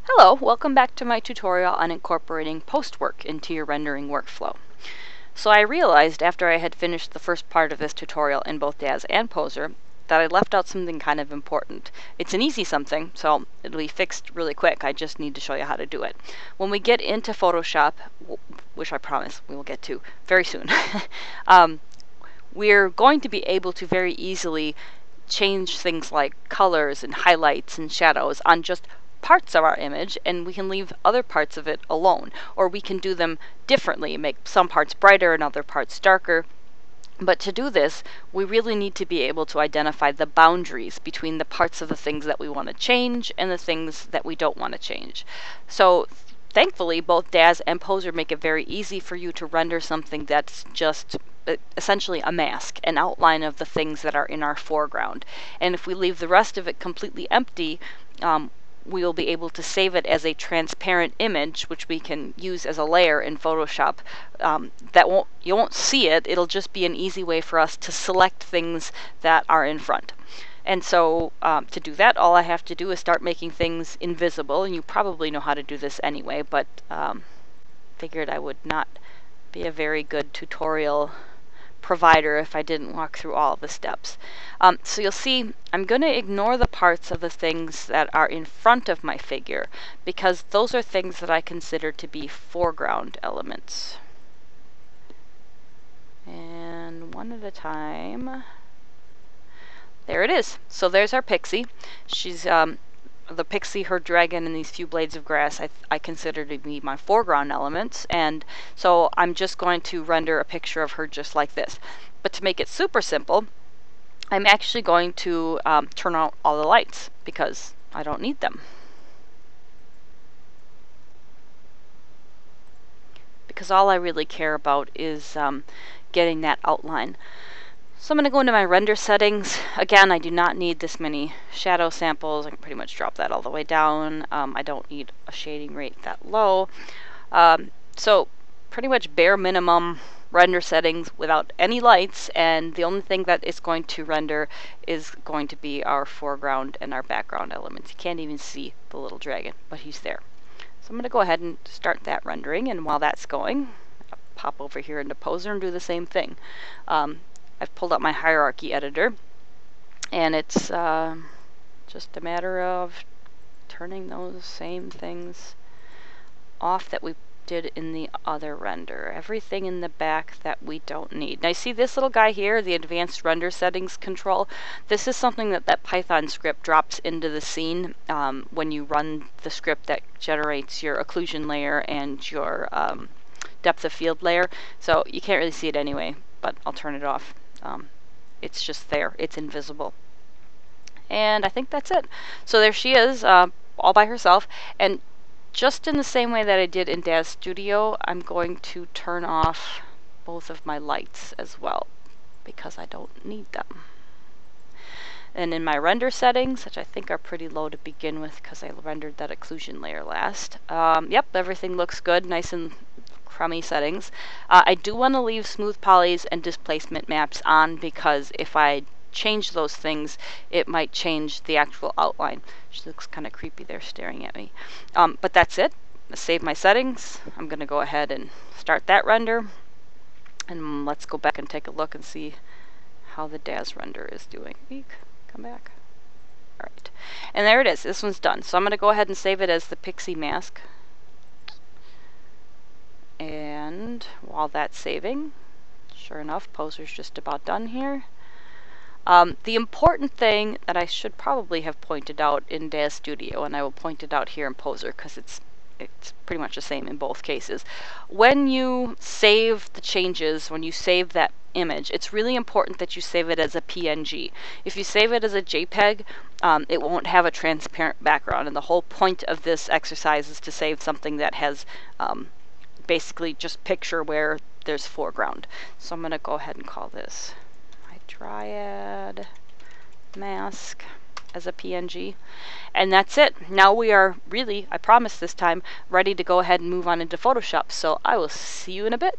Hello, welcome back to my tutorial on incorporating Postwork into your rendering workflow. So I realized after I had finished the first part of this tutorial in both Daz and Poser that I left out something kind of important. It's an easy something, so it'll be fixed really quick. I just need to show you how to do it. When we get into Photoshop, which I promise we will get to very soon, we're going to be able to very easily change things like colors and highlights and shadows on just parts of our image, and we can leave other parts of it alone, or we can do them differently, make some parts brighter and other parts darker. But to do this, we really need to be able to identify the boundaries between the parts of the things that we want to change and the things that we don't want to change. So thankfully, both Daz and Poser make it very easy for you to render something that's just essentially a mask, an outline of the things that are in our foreground. And if we leave the rest of it completely empty, we will be able to save it as a transparent image, which we can use as a layer in Photoshop. You won't see it. It'll just be an easy way for us to select things that are in front. And so to do that, all I have to do is start making things invisible, and you probably know how to do this anyway, but figured I would not be a very good tutorial provider if I didn't walk through all of the steps. So you'll see I'm going to ignore the parts of the things that are in front of my figure, because those are things that I consider to be foreground elements. And one at a time. There it is. So there's our pixie. She's the pixie, her dragon, and these few blades of grass I consider to be my foreground elements, and so I'm just going to render a picture of her just like this. But to make it super simple, I'm actually going to turn out all the lights because I don't need them. Because all I really care about is getting that outline. So I'm going to go into my render settings. Again, I do not need this many shadow samples. I can pretty much drop that all the way down. I don't need a shading rate that low. So pretty much bare minimum render settings without any lights, and the only thing that it's going to render is going to be our foreground and our background elements. You can't even see the little dragon, but he's there. So I'm going to go ahead and start that rendering, and while that's going, I'll pop over here into Poser and do the same thing. I've pulled up my hierarchy editor, and it's just a matter of turning those same things off that we did in the other render. Everything in the back that we don't need. Now you see this little guy here, the advanced render settings control. This is something that Python script drops into the scene when you run the script that generates your occlusion layer and your depth of field layer. So you can't really see it anyway, but I'll turn it off. It's just there. It's invisible. And I think that's it. So there she is, all by herself. And just in the same way that I did in Daz Studio, I'm going to turn off both of my lights as well, because I don't need them. And in my render settings, which I think are pretty low to begin with because I rendered that occlusion layer last, yep, everything looks good, nice and crummy settings. I do want to leave smooth polys and displacement maps on, because if I change those things, it might change the actual outline. She looks kind of creepy there staring at me. But that's it. I save my settings. I'm going to go ahead and start that render. And let's go back and take a look and see how the Daz render is doing. Eek, come back. Alright. And there it is. This one's done. So I'm going to go ahead and save it as the pixie mask. And while that's saving, sure enough, Poser's just about done here. The important thing that I should probably have pointed out in Daz Studio, and I will point it out here in Poser because it's pretty much the same in both cases. When you save the changes, when you save that image, it's really important that you save it as a PNG. If you save it as a JPEG, it won't have a transparent background, and the whole point of this exercise is to save something that has basically just picture where there's foreground. So I'm going to go ahead and call this my Dryad mask as a PNG. And that's it. Now we are really, I promise this time, ready to go ahead and move on into Photoshop. So I will see you in a bit.